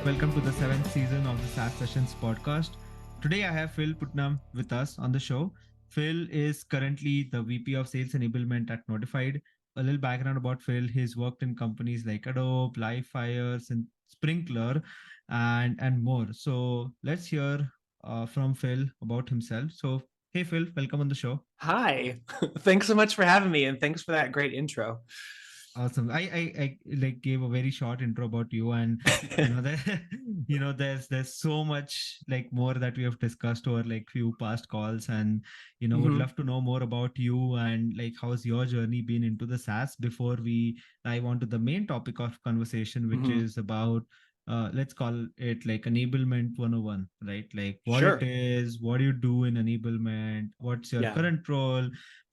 welcome to the seventh season of the SaaS Sessions podcast. Today I have Phil Putnam with us on the show. Phil is currently the VP of Sales Enablement at Notified. A little background about Phil: he's worked in companies like Adobe, Livefire, and Sprinkler, and more. So let's hear from Phil about himself. So hey Phil, welcome on the show. Hi, thanks so much for having me, and thanks for that great intro. Awesome. I like gave a very short intro about you, and that there's so much like more that we have discussed over like few past calls, and would Mhm, love to know more about you and like how's your journey been into the SaaS before we dive on to the main topic of conversation, which mhm. is about let's call it like enablement 101, right? Like what it Sure. is, what do you do in enablement, what's your Yeah. current role,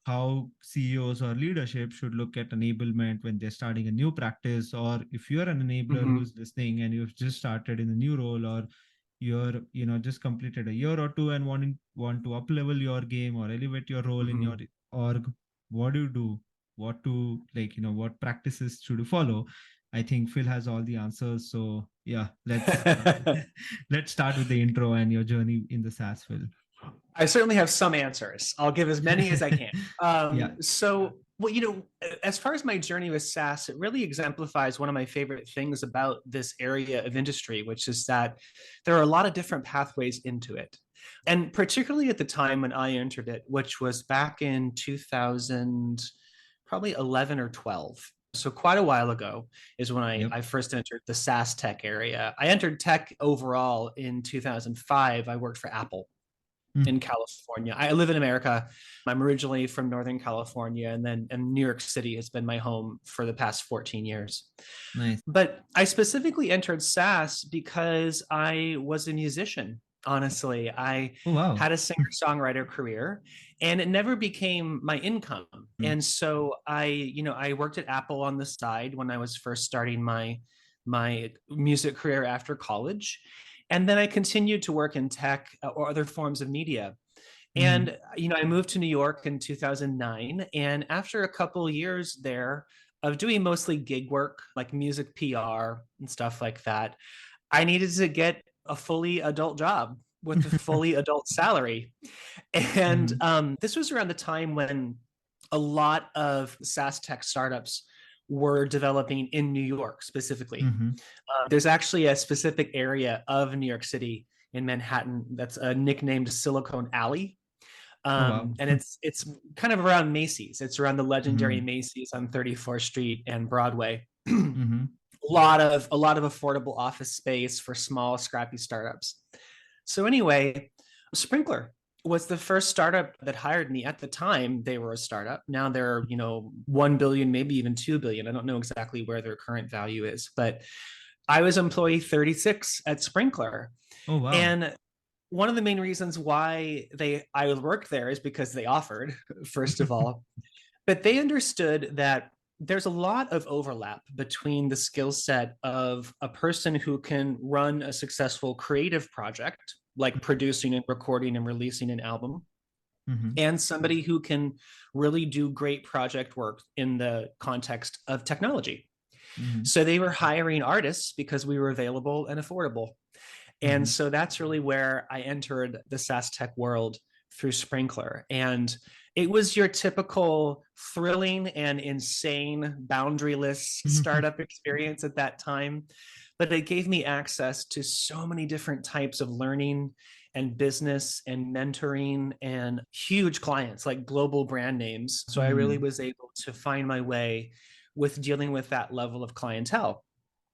how CEOs or leadership should look at enablement when they're starting a new practice, or if you're an enabler Mhm, who's listening and you've just started in a new role, or you're just completed a year or two and want to up level your game or elevate your role in your mhm. org. What do you do? What to like what practices should you follow? I think Phil has all the answers. So yeah, let's let's start with the intro and your journey in the SaaS, Phil. I certainly have some answers. I'll give as many as I can. Yeah. As far as my journey with SaaS, it really exemplifies one of my favorite things about this area of industry, which is that there are a lot of different pathways into it. And particularly at the time when I entered it, which was back in 2000, probably 11 or 12. So quite a while ago is when Yep. I first entered the SaaS tech area. I entered tech overall in 2005. I worked for Apple in California. I live in America. I'm originally from Northern California, and New York City has been my home for the past 14 years. Nice. But I specifically entered SaaS because I was a musician. Honestly, I Oh wow. had a singer-songwriter career, and it never became my income. Mm. And so I worked at Apple on the side when I was first starting my music career after college. And then I continued to work in tech or other forms of media. Mhm. And I moved to New York in 2009, and after a couple of years there of doing mostly gig work like music PR and stuff like that, I needed to get a fully adult job with a fully adult salary. And Mhm. this was around the time when a lot of SaaS tech startups were developing in New York specifically. Mhm. There's actually a specific area of New York City in Manhattan that's nicknamed Silicon Alley. Oh wow. And it's kind of around Macy's. It's around the legendary Mhm. Macy's on 34th Street and Broadway. a Mhm. lot of affordable office space for small, scrappy startups. So anyway, Sprinkler was the first startup that hired me. At the time, they were a startup. Now they're 1 billion, maybe even 2 billion. I don't know exactly where their current value is, but I was employee 36 at Sprinkler. Oh wow. And one of the main reasons why I worked there is because they offered, first of all, but they understood that there's a lot of overlap between the skill set of a person who can run a successful creative project, like producing and recording and releasing an album, Mhm. and somebody who can really do great project work in the context of technology. Mhm. So they were hiring artists because we were available and affordable. And Mhm. so that's really where I entered the SaaS tech world through Sprinkler. And it was your typical thrilling and insane, boundaryless Mhm. startup experience at that time. But it gave me access to so many different types of learning and business and mentoring and huge clients like global brand names. So I really Mhm. was able to find my way with dealing with that level of clientele.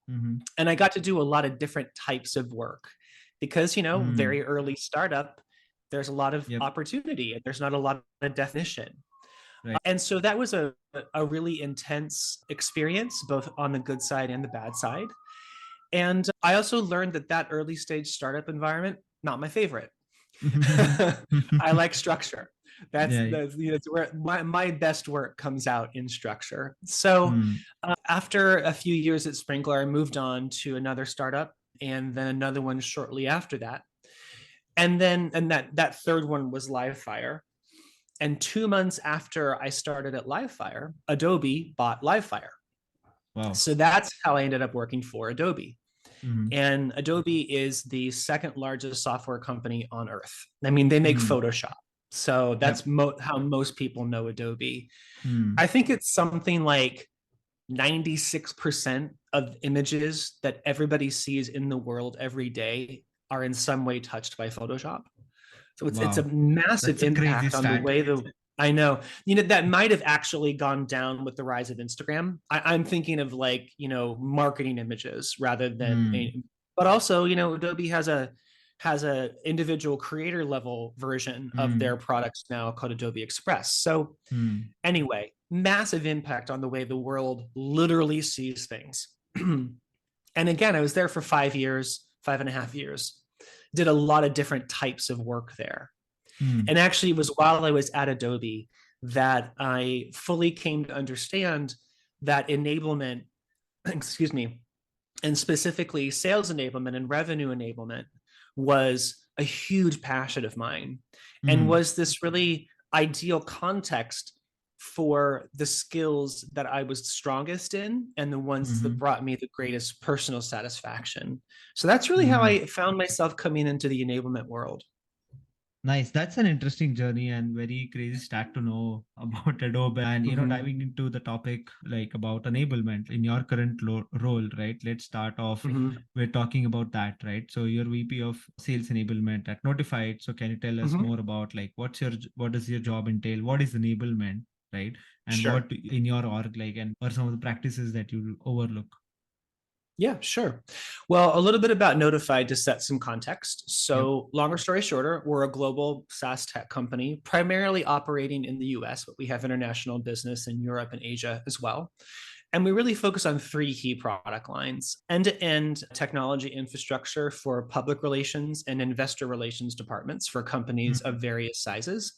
Mhm. And I got to do a lot of different types of work because, Mm. very early startup, there's a lot of Yep. opportunity and there's not a lot of definition. Right. And so that was a really intense experience, both on the good side and the bad side. And I also learned that early stage startup environment, not my favorite. I like structure. Yeah. That's where my best work comes out in structure. So Mm. after a few years at Sprinkler, I moved on to another startup and then another one shortly after that. And that third one was Livefire. And 2 months after I started at Livefire, Adobe bought Livefire. Wow. So that's how I ended up working for Adobe. Mm-hmm. And Adobe is the second largest software company on earth. I mean, they make Mm. Photoshop. So that's Yep. how most people know Adobe. Mm. I think it's something like 96% of images that everybody sees in the world every day are in some way touched by Photoshop. So it's a Wow. massive That's a crazy impact on the stat. way the I know, that might have actually gone down with the rise of Instagram. I'm thinking of like, marketing images rather than, Mm. but also, Adobe has a individual creator level version of their Mm. products now called Adobe Express. So Mm. anyway, massive impact on the way the world literally sees things. And again, I was there for 5 years, 5.5 years, did a lot of different types of work there. Mm. And actually, it was while I was at Adobe that I fully came to understand that enablement, excuse me, and specifically sales enablement and revenue enablement was a huge passion of mine and Mm. was this really ideal context for the skills that I was strongest in and the ones that Mm-hmm. brought me the greatest personal satisfaction. So that's really how Mm-hmm. I found myself coming into the enablement world. Nice. That's an interesting journey and very crazy stat to know about Adobe. And Mm-hmm. diving into the topic like about enablement in your current role, right? Let's start off. Mm-hmm. We're talking about that, right? So you're VP of Sales Enablement at Notified. So can you tell us Mm-hmm. more about like what does your job entail? What is enablement, right? And what Sure. in your org like and or some of the practices that you overlook? Yeah, sure. Well, a little bit about Notified to set some context. Yep. So, longer story shorter, we're a global SaaS tech company, primarily operating in the US, but we have international business in Europe and Asia as well. And we really focus on three key product lines: end to end technology infrastructure for public relations and investor relations departments for companies of Mm. various sizes.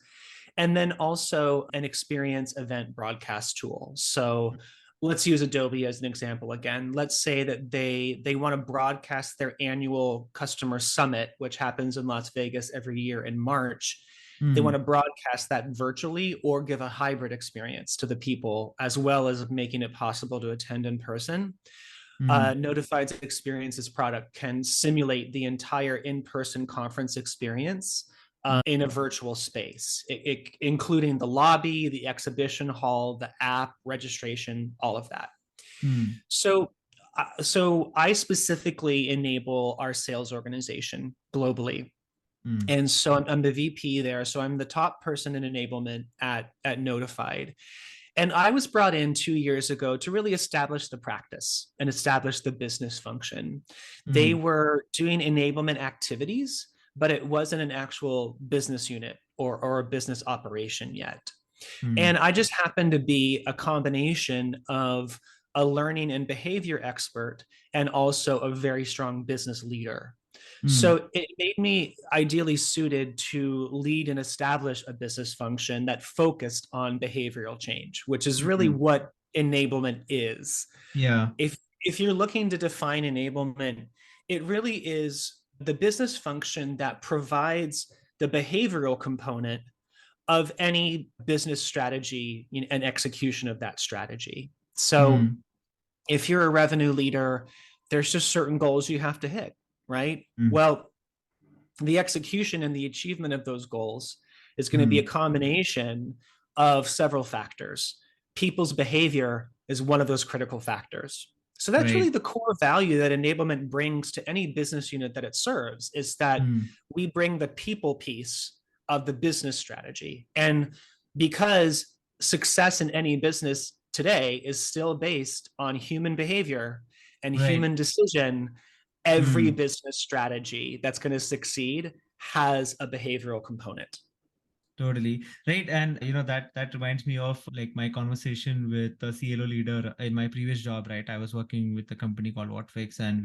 And then also an experience event broadcast tool. So let's use Adobe as an example again. Let's say that they want to broadcast their annual customer summit, which happens in Las Vegas every year in March. They want to Mm. broadcast that virtually or give a hybrid experience to the people, as well as making it possible to attend in person. Mm. Notified's Experiences product can simulate the entire in-person conference experience in a virtual space, including the lobby, the exhibition hall, the app, registration, all of that. Mm. So I specifically enable our sales organization globally. Mm. And so I'm the VP there. So I'm the top person in enablement at Notified. And I was brought in 2 years ago to really establish the practice and establish the business function. They Mm. were doing enablement activities, but it wasn't an actual business unit or a business operation yet. And Mm. I just happened to be a combination of a learning and behavior expert and also a very strong business leader. Mm. So it made me ideally suited to lead and establish a business function that focused on behavioral change, which is really Mm. what enablement is. Yeah. If you're looking to define enablement, it really is the business function that provides the behavioral component of any business strategy and execution of that strategy. So Mm. if you're a revenue leader, there's just certain goals you have to hit, right? Mm. Well, the execution and the achievement of those goals is going to be a Mm. combination of several factors. People's behavior is one of those critical factors. So that's really Right. the core value that enablement brings to any business unit that it serves, is that Mm. we bring the people piece of the business strategy. And because success in any business today is still based on human behavior and Right. human decision, every Mm. business strategy that's going to succeed has a behavioral component. Totally. Right. And that reminds me of like my conversation with the CLO leader in my previous job, right? I was working with a company called Whatfix, and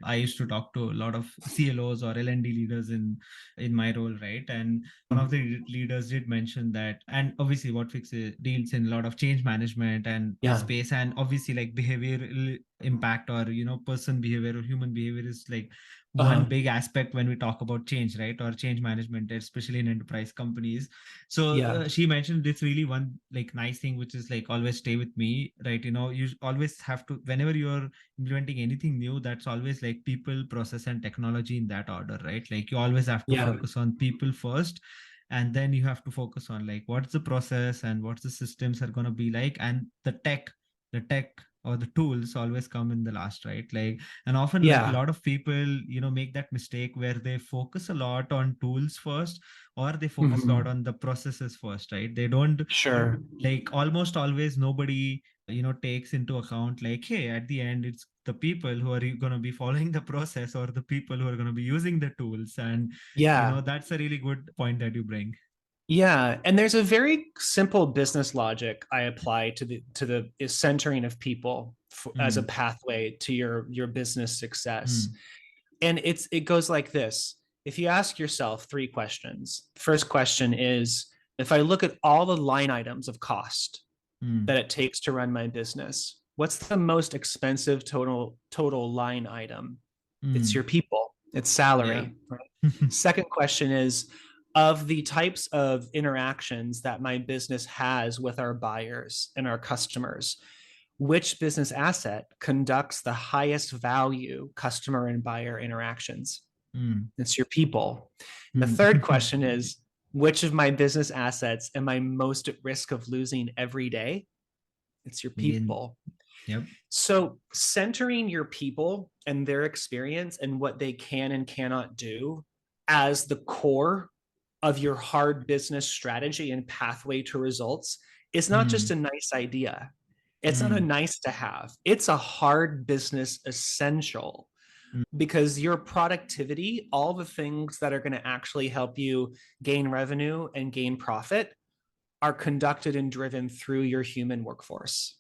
I used to talk to a lot of CLOs or L&D leaders in my role, right? And one of the leaders did mention that, and obviously Whatfix deals in a lot of change management and Yeah. space, and obviously like behavioral impact, or person behavior or human behavior is like one Uh-huh. big aspect when we talk about change, right? Or change management, especially in enterprise companies. So Yeah. she mentioned this really one like nice thing, which is like always stay with me, right? You always have to, whenever you're implementing anything new, that's always like people, process, and technology in that order, right? Like you always have to Yeah. focus on people first, and then you have to focus on like what's the process and what's the systems are going to be like, and the tech or the tools always come in the last, right? Like, and often like a Yeah. lot of people make that mistake where they focus a lot on tools first, or they focus a lot Mhm. on the processes first, right? They don't, Sure. like, almost always nobody takes into account like, hey, at the end it's the people who are going to be following the process, or the people who are going to be using the tools. And Yeah. that's a really good point that you bring. Yeah, and there's a very simple business logic I apply to the centering of people as a Mm, pathway to your business success. mm, And it goes like this. If you ask yourself three questions, the first question is, if I look at all the line items of cost mm, that it takes to run my business, what's the most expensive total line item? It's mm. your people, it's Yeah. salary, right? Second question is, of the types of interactions that my business has with our buyers and our customers, which business asset conducts the highest value customer and buyer interactions? Mm, It's your people. And the third mm. question is, which of my business assets am I most at risk of losing every day? It's your Again, people. yep. So, centering your people and their experience and what they can and cannot do as the core of your hard business strategy and pathway to results is not just Mm, a nice idea. It's not a mm, nice to have. It's a hard business essential, mm. because your productivity, all the things that are going to actually help you gain revenue and gain profit, are conducted and driven through your human workforce.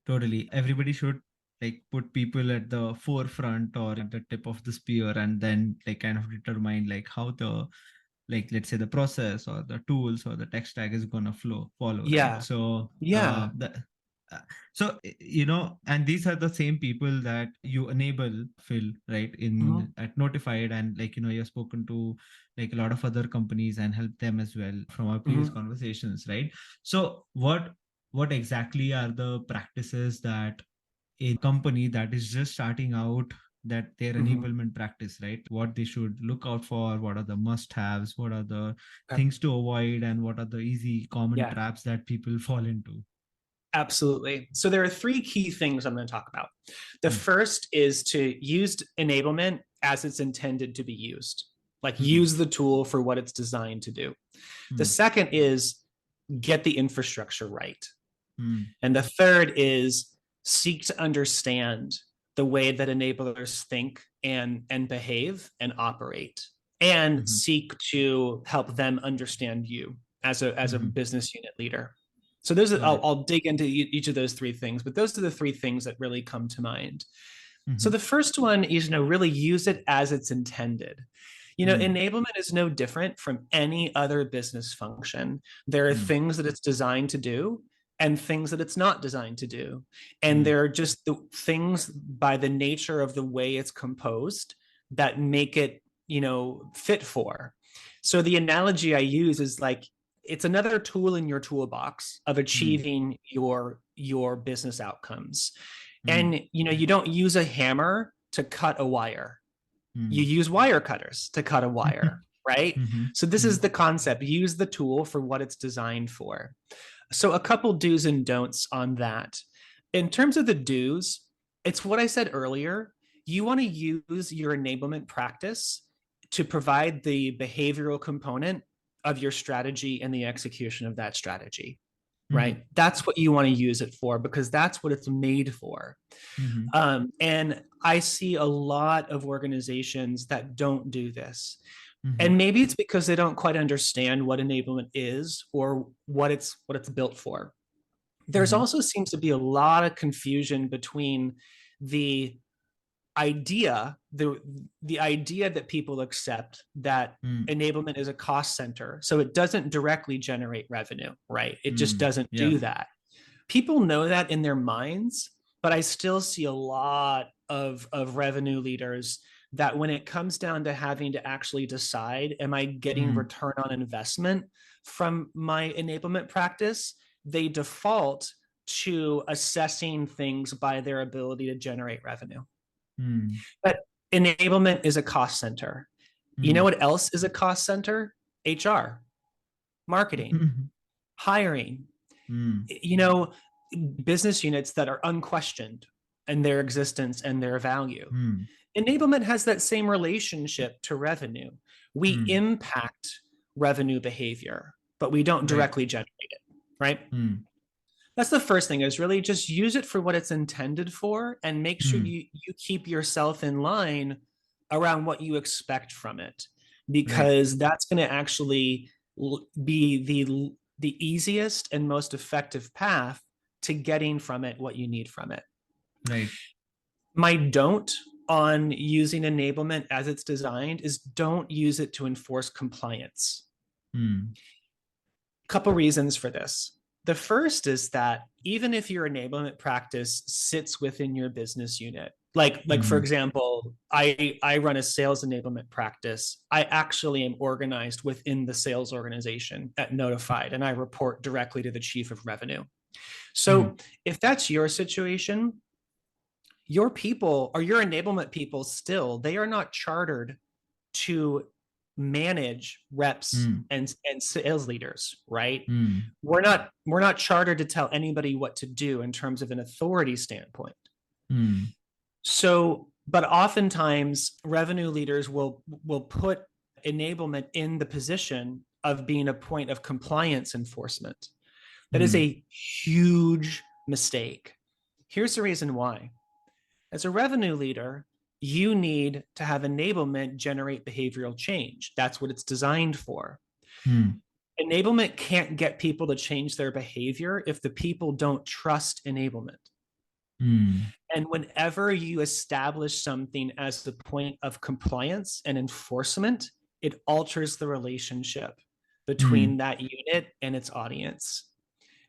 Totally. Everybody should like put people at the forefront or at the tip of the spear, and then like kind of determine like how the, like, let's say, the process or the tools or the tech stack is gonna follow, right? Yeah. So Yeah. uh, and these are the same people that you enable, Phil, right, Mhm. in at Notified, and like you've spoken to like a lot of other companies and helped them as well from our previous Mhm. conversations, right? So what exactly are the practices that a company that is just starting out, that their Mhm. enablement practice, right? What they should look out for, what are the must haves, what are the Okay. things to avoid, and what are the easy common Yeah. traps that people fall into? Absolutely. So there are three key things I'm going to talk about. The Mm, first is to use enablement as it's intended to be used, like mm, use the tool for what it's designed to do. The mm, second is get the infrastructure right. mm, And the third is seek to understand the way that enablers think and behave and operate, and mhm, seek to help them understand you as a mhm. business unit leader. So those are, Got it. I'll dig into each of those three things, but those are the three things that really come to mind. So Mhm, the first one is, really use it as it's intended. mm, Enablement is no different from any other business function. There are mm, things that it's designed to do and things that it's not designed to do. And mm, there are just the things by the nature of the way it's composed that make it, fit for. So the analogy I use is like, it's another tool in your toolbox of mm, achieving your business outcomes. mm, And you don't use a hammer to cut a wire. You mm. use wire cutters to cut a wire, right? Mhm, So this is mhm, the concept. Use the tool for what it's designed for. So a couple do's and don'ts on that. In terms of the do's, it's what I said earlier. You want to use your enablement practice to provide the behavioral component of your strategy and the execution of that strategy, mhm, right? That's what you want to use it for, because that's what it's made for. mhm, And I see a lot of organizations that don't do this. mhm, And maybe it's because they don't quite understand what enablement is or what it's built for. There's mhm, also seems to be a lot of confusion between the the idea that people accept that mm, enablement is a cost center. So it doesn't directly generate revenue, right? It just mm. doesn't Yeah. do that. People know that in their minds, but I still see a lot of revenue leaders that when it comes down to having to actually decide, am I getting Mm. return on investment from my enablement practice, they default to assessing things by their ability to generate revenue. Mm. But enablement is a cost center. You know Mm. what else is a cost center? HR, marketing, Mm. hiring, Mm. you know, business units that are unquestioned in their existence and their value. Mm. Enablement has that same relationship to revenue. We Mm. impact revenue behavior, but we don't Right. directly generate it, right? Mm. That's the first thing, is really just use it for what it's intended for and make sure Mm. you keep yourself in line around what you expect from it, Right. because that's going to actually be the easiest and most effective path to getting from it what you need from it. Right. My don't on using enablement as it's designed is don't use it to enforce compliance. Mm. Couple reasons for this. The first is that even if your enablement practice sits within your business unit, like for Mm. example, I run a sales enablement practice. I actually am organized within the sales organization at Notified, and I report directly to the chief of revenue. Mm. So if that's your situation, your people or your enablement people still, they are not chartered to manage reps Mm. and sales leaders, right? Mm. We're not chartered to tell anybody what to do in terms of an authority standpoint. Mm. So, but oftentimes revenue leaders will put enablement in the position of being a point of compliance enforcement. That is Mm. a huge mistake. Here's the reason why. As a revenue leader, you need to have enablement generate behavioral change. That's what it's designed for. Mm. Enablement can't get people to change their behavior if the people don't trust enablement. Mm. And whenever you establish something as the point of compliance and enforcement, it alters the relationship between Mm. that unit and its audience.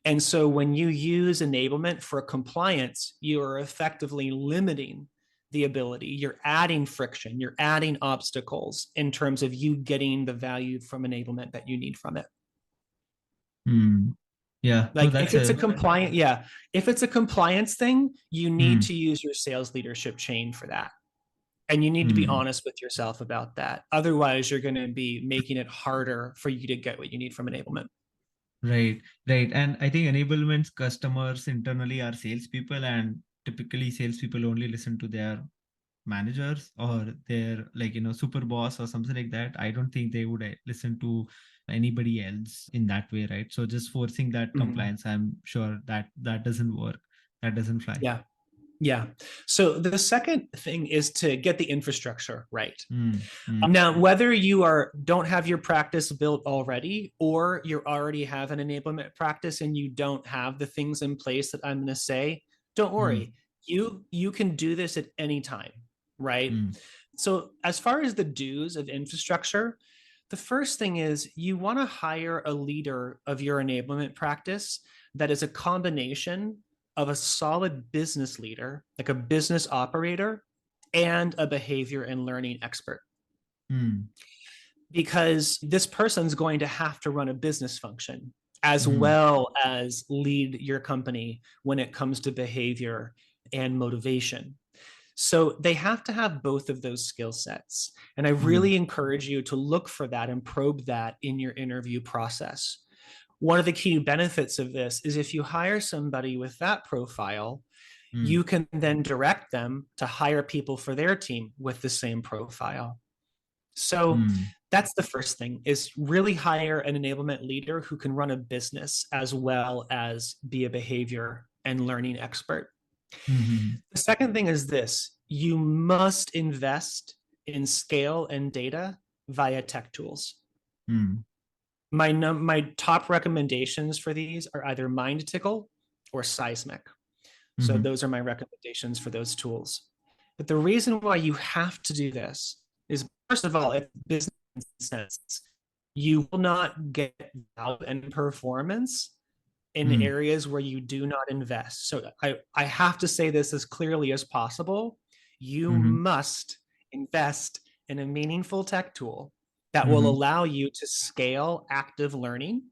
And so when you use enablement for compliance, you are effectively limiting the ability. You're adding friction, you're adding obstacles in terms of you getting the value from enablement that you need from it. Mm. Yeah. No, Like if that's it's a a. compliant, yeah, if it's a compliance thing, you need Mm. to use your sales leadership chain for that. And you need to be Mm. honest with yourself about that. Otherwise, you're going to be making it harder for you to get what you need from enablement. Right, right. And I think enablement's customers internally are salespeople, and typically salespeople only listen to their managers or their, like, super boss or something like that. I don't think they would listen to anybody else in that way, right? So just forcing that Mhm. compliance, I'm sure that that doesn't work. That doesn't fly. Yeah. Yeah. So the second thing is to get the infrastructure right. Mm. Mm. Now, whether you don't have your practice built already, or you already have an enablement practice and you don't have the things in place that I'm going to say, don't Mm. worry. You can do this at any time, right? Mm. So as far as the do's of infrastructure, the first thing is you want to hire a leader of your enablement practice that is a combination of a solid business leader, like a business operator, and a behavior and learning expert. Mm. Because this person's going to have to run a business function as Mm. well as lead your company when it comes to behavior and motivation. So they have to have both of those skill sets. And I Mm. really encourage you to look for that and probe that in your interview process. One of the key benefits of this is if you hire somebody with that profile, Mm. you can then direct them to hire people for their team with the same profile. So Mm. that's the first thing, is really hire an enablement leader who can run a business as well as be a behavior and learning expert. Mm. The second thing is this: you must invest in scale and data via tech tools. Mm. My top recommendations for these are either MindTickle or Seismic. So Mm. those are my recommendations for those tools. But the reason why you have to do this is, first of all, it's business sense. You will not get value and performance in areas where you do not invest. So I have to say this as clearly as possible. You must invest in a meaningful tech tool that will allow you to scale active learning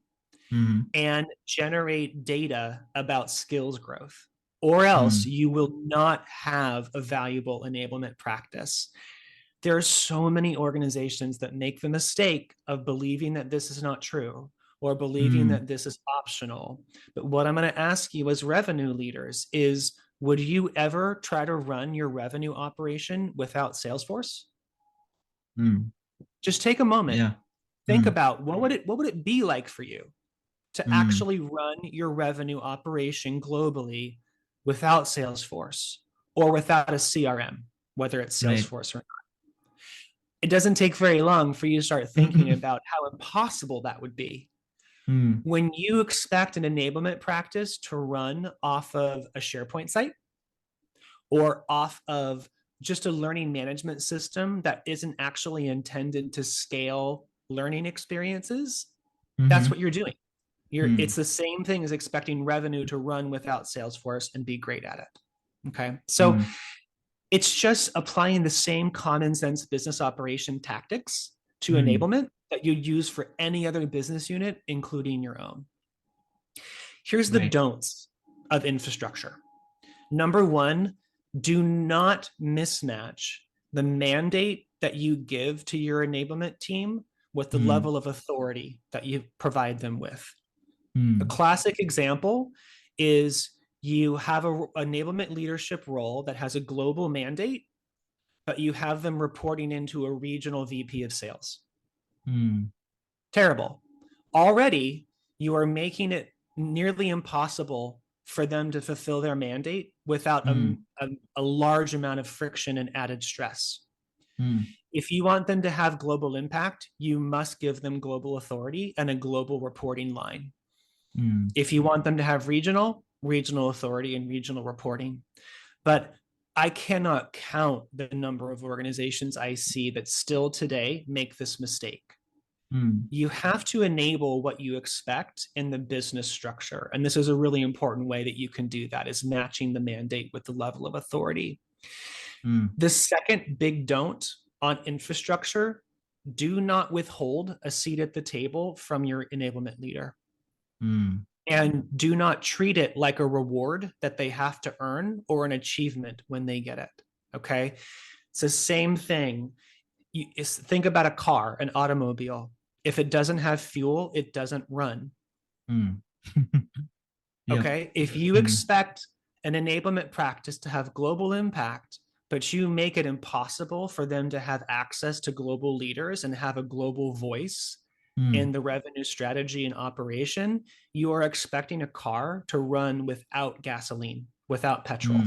and generate data about skills growth, or else you will not have a valuable enablement practice. There are so many organizations that make the mistake of believing that this is not true or believing that this is optional. But what I'm going to ask you as revenue leaders is, would you ever try to run your revenue operation without Salesforce? Just take a moment. Yeah. Think about what would it be like for you to actually run your revenue operation globally without Salesforce or without a CRM, whether it's Right. Salesforce or not. It doesn't take very long for you to start thinking about how impossible that would be. When you expect an enablement practice to run off of a SharePoint site or off of just a learning management system that isn't actually intended to scale learning experiences, that's what you're doing. It's the same thing as expecting revenue to run without Salesforce and be great at it. Okay. So it's just applying the same common sense business operation tactics to enablement that you'd use for any other business unit, including your own. Here's the don'ts of infrastructure. Number one, do not mismatch the mandate that you give to your enablement team with the level of authority that you provide them with. A classic example is you have an enablement leadership role that has a global mandate, but you have them reporting into a regional VP of sales. Terrible. Already, you are making it nearly impossible for them to fulfill their mandate without a large amount of friction and added stress. If you want them to have global impact, you must give them global authority and a global reporting line. If you want them to have regional authority and regional reporting. But I cannot count the number of organizations I see that still today make this mistake. You have to enable what you expect in the business structure. And this is a really important way that you can do that, is matching the mandate with the level of authority. The second big don't on infrastructure, do not withhold a seat at the table from your enablement leader. And do not treat it like a reward that they have to earn or an achievement when they get it. Okay. It's the same thing. Think about a car, an automobile. If it doesn't have fuel, it doesn't run. Okay. If you expect an enablement practice to have global impact, but you make it impossible for them to have access to global leaders and have a global voice in the revenue strategy and operation, you are expecting a car to run without gasoline, without petrol.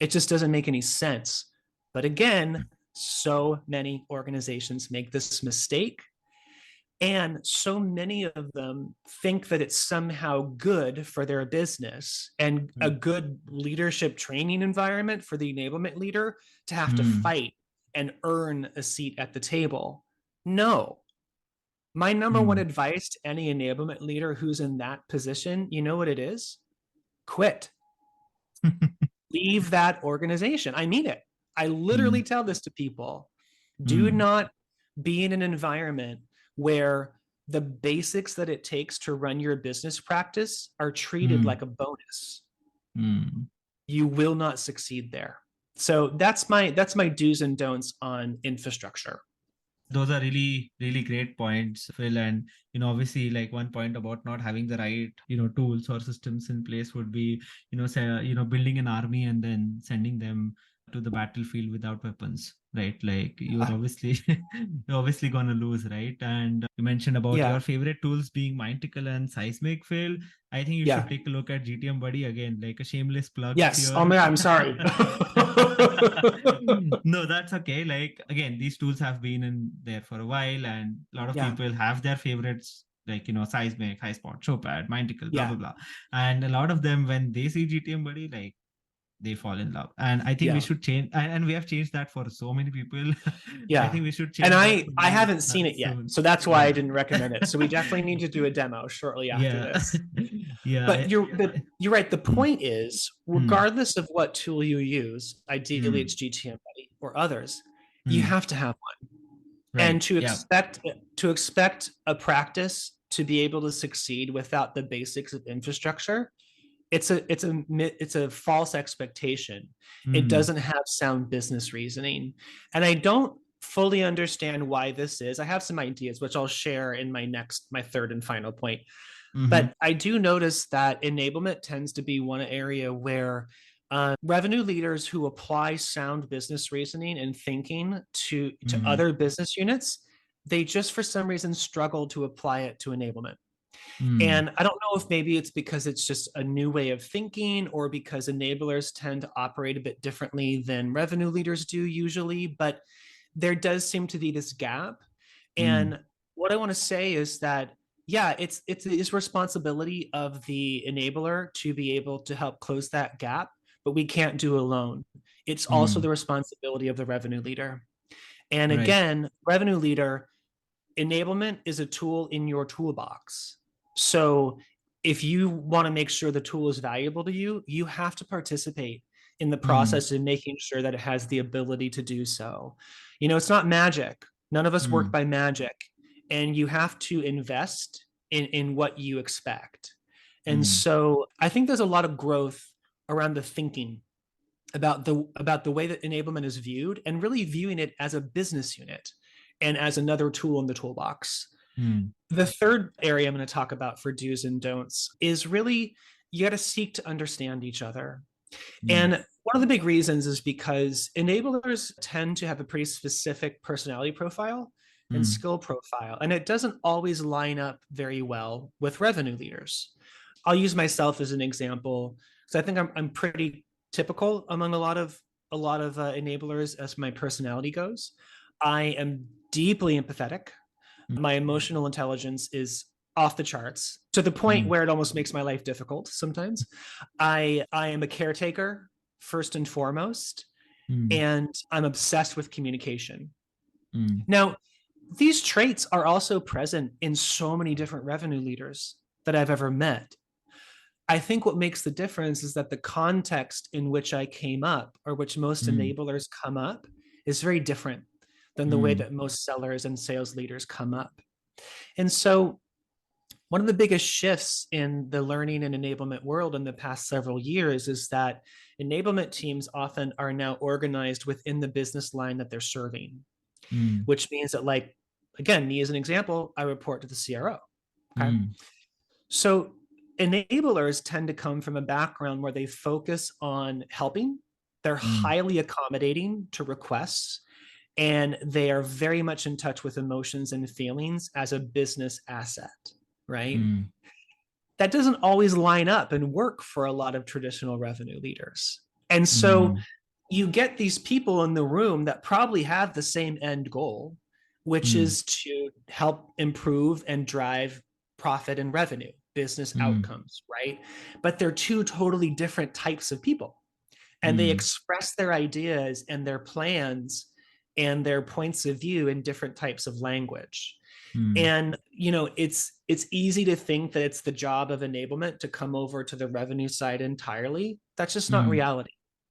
It just doesn't make any sense. But again, so many organizations make this mistake. And so many of them think that it's somehow good for their business and a good leadership training environment for the enablement leader to have to fight and earn a seat at the table. No. My number one advice to any enablement leader who's in that position, you know what it is? Quit. Leave that organization. I mean it. I literally tell this to people. Do not be in an environment where the basics that it takes to run your business practice are treated like a bonus. You will not succeed there. So that's my do's and don'ts on infrastructure. Those are really, really great points, Phil. And, obviously, like, one point about not having the right, tools or systems in place would be, building an army and then sending them to the battlefield without weapons, right? Like, you're obviously going to lose, right? And you mentioned about your favorite tools being Mintical and Seismic, Phil. I think you should take a look at GTM Buddy again, like a shameless plug. Yes. Here. Oh my God, I'm sorry. No, that's okay. Like, again, these tools have been in there for a while, and a lot of people have their favorites, like, Seismic, Highspot, Showpad, Mintical, blah, blah, blah. And a lot of them, when they see GTM Buddy, like, they fall in love. And I think we Yeah. should change, and we have changed that for so many people. I Yeah. think we should And change that for I you haven't seen it yet. soon. So that's why I Yeah. didn't recommend it. So we definitely need to do a demo shortly after Yeah. this. Yeah. But you're right. The Mm, point is, mm, regardless of what tool you use, ideally mm, it's GTM Buddy or others, you mm. have to have one. And Right. Yeah. to expect a practice to be able to succeed without the basics of infrastructure, it's a false expectation. It Mm, doesn't have sound business reasoning. And I don't fully understand why this is. I have some ideas which I'll share in my third and final point. mm-hmm, But I do notice that enablement tends to be one area where revenue leaders who apply sound business reasoning and thinking to mm, other business units, they just for some reason struggle to apply it to enablement. mm, And I don't know if maybe it's because it's just a new way of thinking or because enablers tend to operate a bit differently than revenue leaders do usually, but there does seem to be this gap. mm, And what I want to say is that, yeah, it's responsibility of the enabler to be able to help close that gap, but we can't do alone. It's also mm. the responsibility of the revenue leader. And Right. again, revenue leader, enablement is a tool in your toolbox. So if you want to make sure the tool is valuable to you, you have to participate in the Mm, process of making sure that it has the ability to do so. It's not magic. None of us work mm, by magic. And you have to invest in what you expect. And mm, so I think there's a lot of growth around the thinking about the way that enablement is viewed and really viewing it as a business unit and as another tool in the toolbox. mm, The third area I'm going to talk about for do's and don'ts is really you got to seek to understand each other. mm, And one of the big reasons is because enablers tend to have a pretty specific personality profile and mm, skill profile, and it doesn't always line up very well with revenue leaders. I'll use myself as an example because I think I'm pretty typical among a lot of enablers as my personality goes. I am deeply empathetic. mm, My emotional intelligence is off the charts to the point mm, where it almost makes my life difficult sometimes. I am a caretaker first and foremost, mm, and I'm obsessed with communication. mm, Now, these traits are also present in so many different revenue leaders that I've ever met. I think what makes the difference is that the context in which I came up, or which most mm, enablers come up, is very different than the way mm, that most sellers and sales leaders come up. And so, one of the biggest shifts in the learning and enablement world in the past several years is that enablement teams often are now organized within the business line that they're serving, mm, which means that, like, again, me as an example, I report to the CRO. Okay. mm, So enablers tend to come from a background where they focus on helping, they're mm, highly accommodating to requests, and they are very much in touch with emotions and feelings as a business asset, right? mm, That doesn't always line up and work for a lot of traditional revenue leaders. And so mm, you get these people in the room that probably have the same end goal, which mm, is to help improve and drive profit and revenue, business mm, outcomes, right? But they're two totally different types of people. And they mm, express their ideas and their plans and their points of view in different types of language. mm, And it's easy to think that it's the job of enablement to come over to the revenue side entirely. That's just not mm, reality.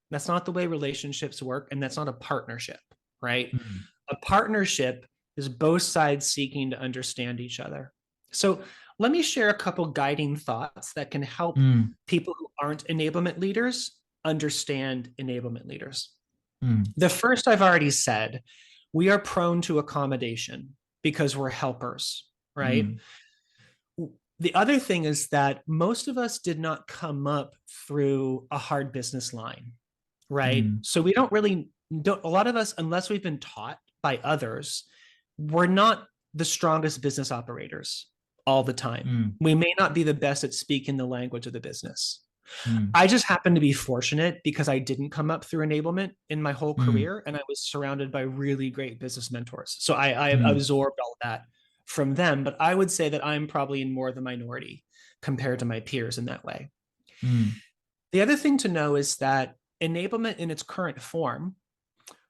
That's not the way relationships work, and that's not a partnership, right? mm, A partnership is both sides seeking to understand each other. So let me share a couple guiding thoughts that can help mm, people who aren't enablement leaders understand enablement leaders. mm, The first I've already said, we are prone to accommodation because we're helpers, right? mm, The other thing is that most of us did not come up through a hard business line, right? mm, So we don't really, don't, a lot of us, unless we've been taught by others, we're not the strongest business operators all the time. mm, We may not be the best at speaking the language of the business. mm, I just happened to be fortunate because I didn't come up through enablement in my whole mm, career, and I was surrounded by really great business mentors. So I mm, absorbed all that from them. But I would say that I'm probably in more of the minority compared to my peers in that way. mm, The other thing to know is that enablement in its current form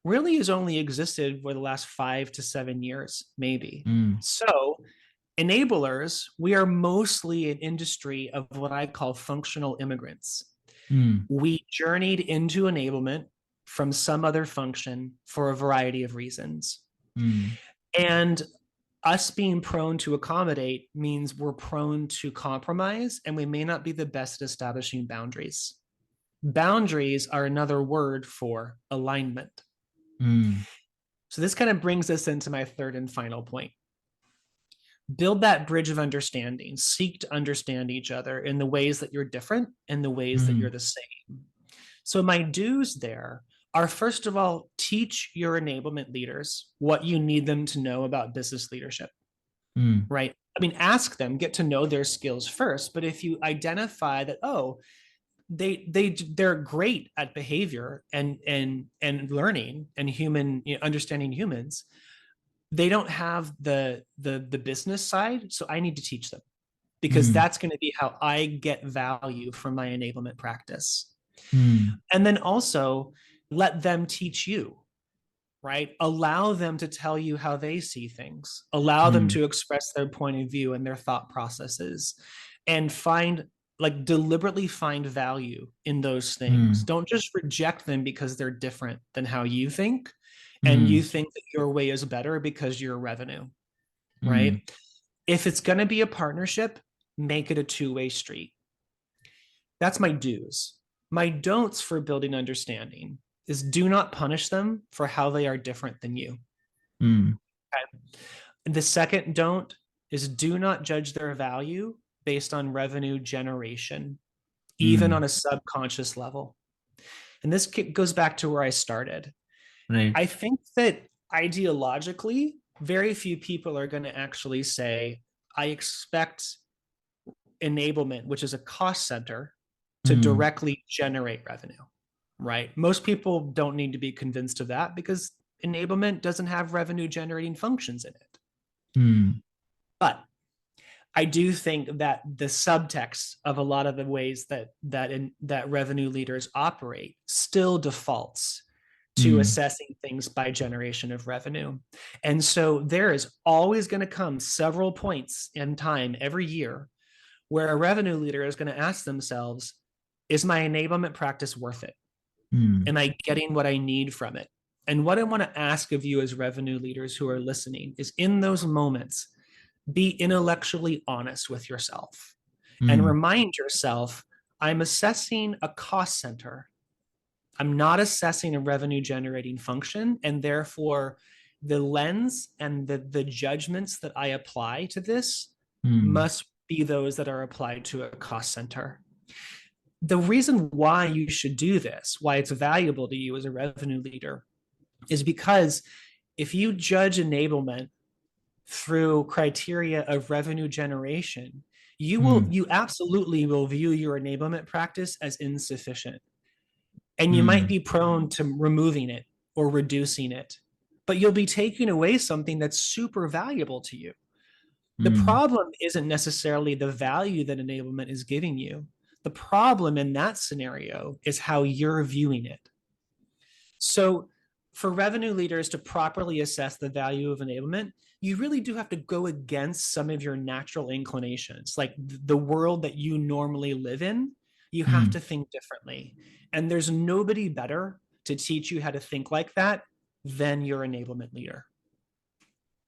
really has only existed for the last 5 to 7 years, maybe. So enablers, we are mostly an industry of what I call functional immigrants. We journeyed into enablement from some other function for a variety of reasons. And us being prone to accommodate means we're prone to compromise, and we may not be the best at establishing boundaries. Boundaries are another word for alignment. So this kind of brings us into my third and final point. Build that bridge of understanding. Seek to understand each other in the ways that you're different and the ways that you're the same. So my do's there are, first of all, teach your enablement leaders what you need them to know about business leadership, right? I mean, ask them, get to know their skills first. But if you identify that, oh, they're great at behavior and learning and human, understanding humans, they don't have the business side, so I need to teach them, because that's going to be how I get value from my enablement practice. And then also let them teach you, right? Allow them to tell you how they see things. Allow them to express their point of view and their thought processes, and deliberately find value in those things. Don't just reject them because they're different than how you think, and you think that your way is better because you're revenue, right? If it's going to be a partnership, make it a two-way street. That's my do's. My don'ts for building understanding is do not punish them for how they are different than you. Okay? The second don't is do not judge their value based on revenue generation, even on a subconscious level. And this goes back to where I started. Right. I think that ideologically, very few people are going to actually say, I expect enablement, which is a cost center, to directly generate revenue, right? Most people don't need to be convinced of that because enablement doesn't have revenue generating functions in it. But I do think that the subtext of a lot of the ways that revenue leaders operate still defaults to assessing things by generation of revenue. And so there is always going to come several points in time every year where a revenue leader is going to ask themselves, is my enablement practice worth it? Am I getting what I need from it? And what I want to ask of you as revenue leaders who are listening is, in those moments, be intellectually honest with yourself and remind yourself, I'm assessing a cost center. I'm not assessing a revenue generating function. And therefore, the lens and the judgments that I apply to this must be those that are applied to a cost center. The reason why you should do this, why it's valuable to you as a revenue leader, is because if you judge enablement through criteria of revenue generation, you absolutely will view your enablement practice as insufficient. And you might be prone to removing it or reducing it, but you'll be taking away something that's super valuable to you. The problem isn't necessarily the value that enablement is giving you. The problem in that scenario is how you're viewing it. So for revenue leaders to properly assess the value of enablement, you really do have to go against some of your natural inclinations, like the world that you normally live in. You have to think differerly. And there's nobody better to teach you how to think like that than your enablement leader.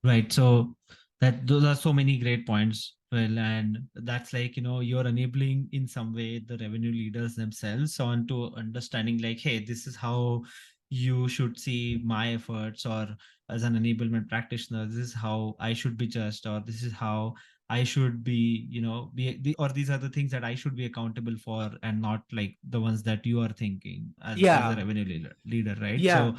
Right. So those are so many great points. Well, and that's like, you're enabling in some way the revenue leaders themselves onto understanding like, hey, this is how you should see my efforts, or as an enablement practitioner, this is how I should be judged, or this is how I should be, or these are the things that I should be accountable for, and not like the ones that you are thinking as a revenue leader, right? Yeah. So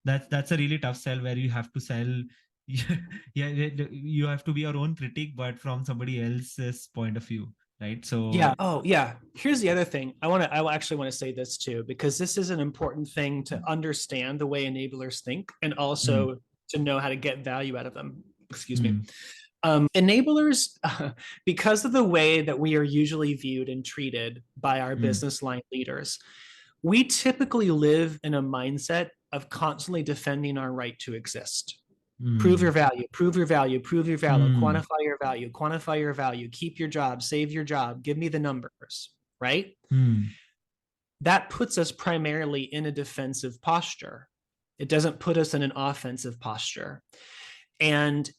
that's a really tough sell, where you have to sell. Yeah, you have to be your own critic, but from somebody else's point of view, right? So yeah. Here's the other thing. I actually want to say this too, because this is an important thing to understand the way enablers think, and also to know how to get value out of them. Excuse me. Enablers, because of the way that we are usually viewed and treated by our business line leaders, We typically live in a mindset of constantly defending our right to exist. Prove your Mm. value, prove your value, prove your value, Mm. quantify your value, keep your job, save your job, give me the numbers, right? Mm. That puts us primarily in a defensive posture. It doesn't put us in an offensive posture. And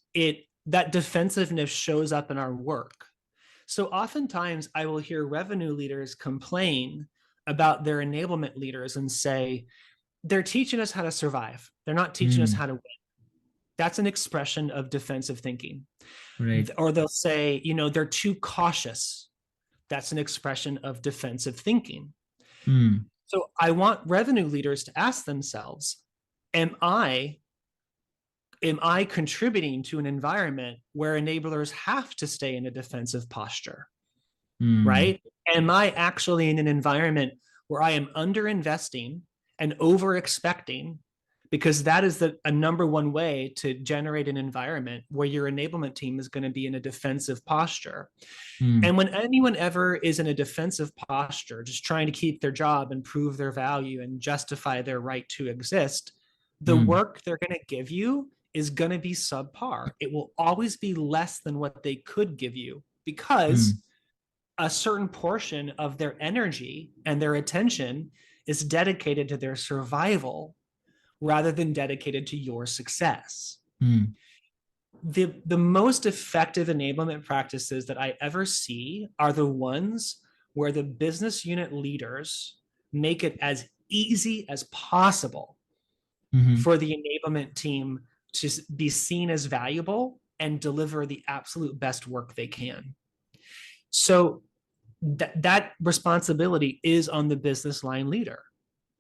that defensiveness shows up in our work. So oftentimes I will hear revenue leaders complain about their enablement leaders and say, they're teaching us how to survive. They're not teaching us Mm. how to win. That's an expression of defensive thinking. Right. Or they'll say, they're too cautious. That's an expression of defensive thinking. Mm. So I want revenue leaders to ask themselves, am I contributing to an environment where enablers have to stay in a defensive posture, Mm. right? Am I actually in an environment where I am under investing and over expecting? Because that is a number one way to generate an environment where your enablement team is going to be in a defensive posture. Mm. And when anyone ever is in a defensive posture, just trying to keep their job and prove their value and justify their right to exist, the Mm. work they're going to give you is going to be subpar. It will always be less than what they could give you Mm. because a certain portion of their energy and their attention is dedicated to their survival rather than dedicated to your success. Mm. The most effective enablement practices that I ever see are the ones where the business unit leaders make it as easy as possible Mm. for the enablement team to be seen as valuable and deliver the absolute best work they can. So that responsibility is on the business line leader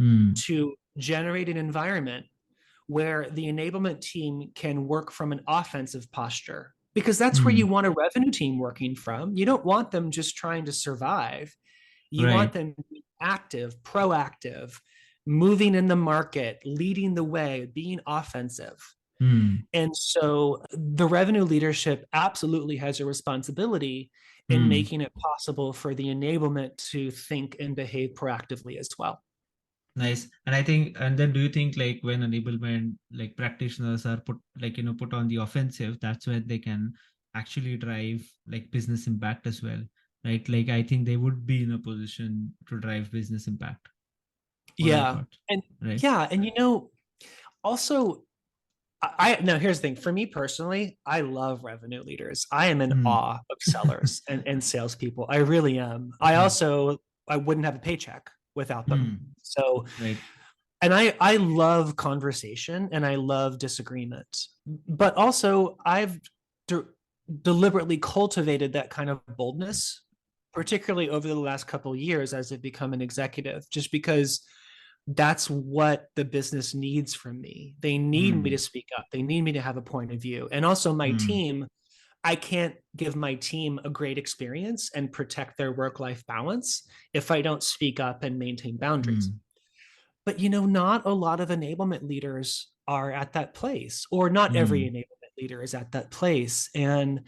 Mm. to generate an environment where the enablement team can work from an offensive posture, because that's where you Mm. want a revenue team working from. You don't want them just trying to survive. You want Right. them to be active, proactive, moving in the market, leading the way, being offensive. Mm. And so the revenue leadership absolutely has a responsibility in Mm. making it possible for the enablement to think and behave proactively as well. Nice. And I think, and then do you think like when enablement like practitioners are put like, put on the offensive, that's when they can actually drive like business impact as well, right? Like I think they would be in a position to drive business impact. What are your Yeah. thoughts? And Right. yeah. And also, I now here's the thing. For me personally, I love revenue leaders. I am in Mm. awe of sellers and salespeople. I really am. I wouldn't have a paycheck without them. Mm. So, Right. and I love conversation and I love disagreement, but also I've de- deliberately cultivated that kind of boldness, particularly over the last couple of years as I've become an executive, just because that's what the business needs from me. They need me to Mm. speak up. They need me to have a point of view. And also my Mm. team, I can't give my team a great experience and protect their work-life balance if I don't speak up and maintain boundaries. Mm. But not a lot of enablement leaders are at that place, or not every Mm. enablement leader is at that place. And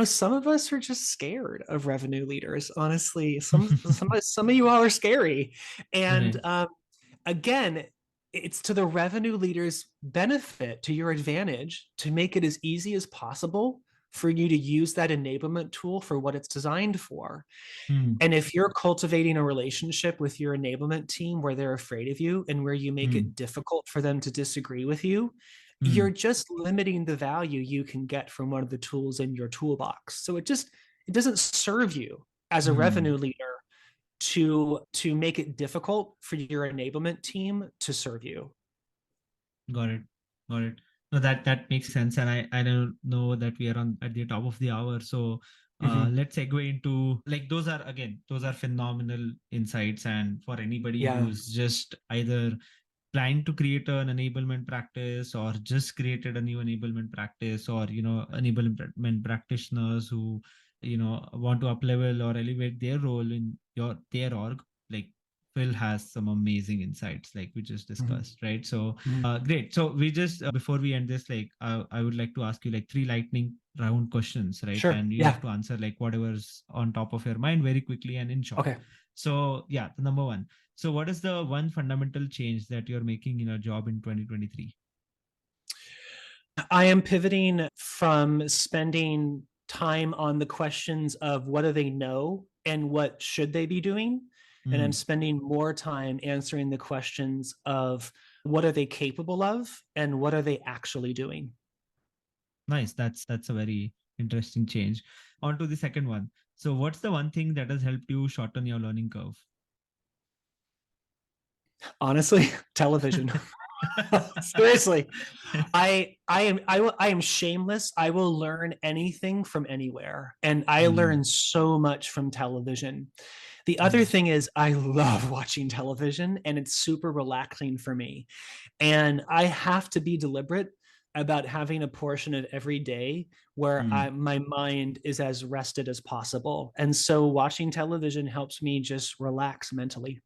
some of us are just scared of revenue leaders. Honestly, some of you all are scary, and Right. again, it's to the revenue leader's benefit, to your advantage, to make it as easy as possible for you to use that enablement tool for what it's designed for. Mm. And if you're cultivating a relationship with your enablement team where they're afraid of you and where you make Mm. it difficult for them to disagree with you, you're Mm. just limiting the value you can get from one of the tools in your toolbox. So it doesn't serve you as a Mm. revenue leader to make it difficult for your enablement team to serve you. Got it. Got it. No, that makes sense. And I don't know that we are on at the top of the hour. So Mm-hmm. let's segue into like those are phenomenal insights. And for anybody Yeah. who's just either trying to create an enablement practice or just created a new enablement practice, or enablement practitioners who want to up level or elevate their role in their org, like Phil has some amazing insights like we just Mm-hmm. discussed, right? So Mm-hmm. great. So we just before we end this, like I would like to ask you like three round questions, right? Sure. And you Yeah. have to answer like whatever's on top of your mind very quickly and in short. Okay. So yeah, the number one. So what is the one fundamental change that you're making in your job in 2023? I am pivoting from spending time on the questions of what do they know and what should they be doing. And I'm Mm, spending more time answering the questions of what are they capable of and what are they actually doing. nice. That's a very interesting change. On to the second one. So what's the one thing that has helped you shorten your learning curve? Honestly, television. Seriously. I am shameless. I will learn anything from anywhere. And I Mm, learn so much from television. The other mm, thing is I love watching television and it's super relaxing for me. And I have to be deliberate about having a portion of every day where mm. my mind is as rested as possible. And so watching television helps me just relax mentally.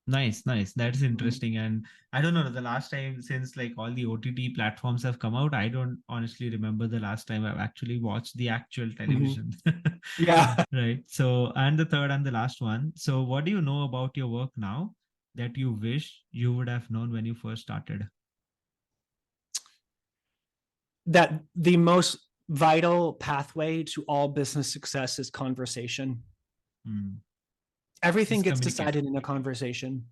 Nice, nice. That's Mhm. interesting. And I don't know, the last time since like all the OTT platforms have come out, I don't honestly remember the last time I've actually watched the actual Mhm. television. Yeah. Right. So, and the third and the last one. So, what do you know about your work now that you wish you would have known when you first started? That the most vital pathway to all business success is conversation. Hmm. Everything Just gets communicate. decided in a conversation,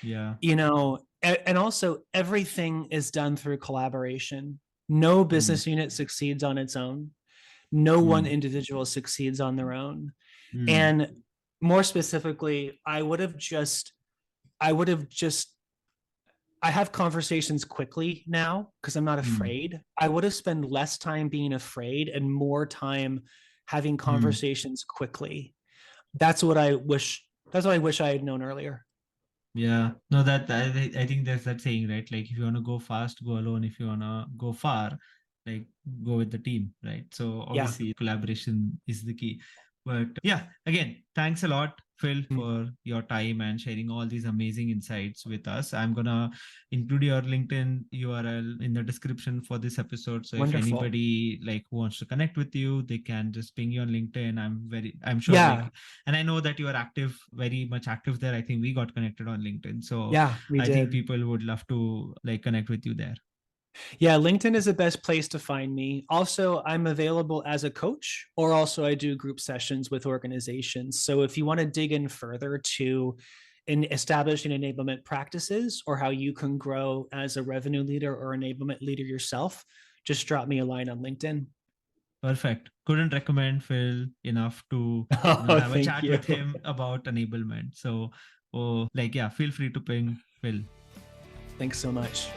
Yeah. and also everything is done through collaboration. No Hmm. business unit succeeds on its own. No one Hmm. individual succeeds on their own. Hmm. And more specifically, I would have just I have conversations quickly now because I'm not Hmm. afraid. I would have spent less time being afraid and more time having Hmm. conversations quickly. That's what I wish. That's what I wish I had known earlier. Yeah, no, that I think there's that saying, right? Like if you want to go fast, go alone. If you want to go far, like go with the team, right? So Yeah. obviously collaboration is the key. But yeah, again, thanks a lot, Phil, Mm. for your time and sharing all these amazing insights with us. I'm gonna include your LinkedIn URL in the description for this episode. So if Wonderful. anybody like wants to connect with you, they can just ping you on LinkedIn. I'm sure like, Yeah. and I know that you are active, very much active there. I think we got connected on LinkedIn. So Yeah, we I think did. people would love to like connect with you there. Yeah, LinkedIn is the best place to find me. Also, I'm available as a coach, or also I do group sessions with organizations. So if you want to dig in further to in establishing enablement practices or how you can grow as a revenue leader or enablement leader yourself, just drop me a line on LinkedIn. Perfect. Couldn't recommend Phil enough to, Oh, have a thank chat you. with him about enablement. So, oh, like, yeah, feel free to ping Phil. Thanks so much.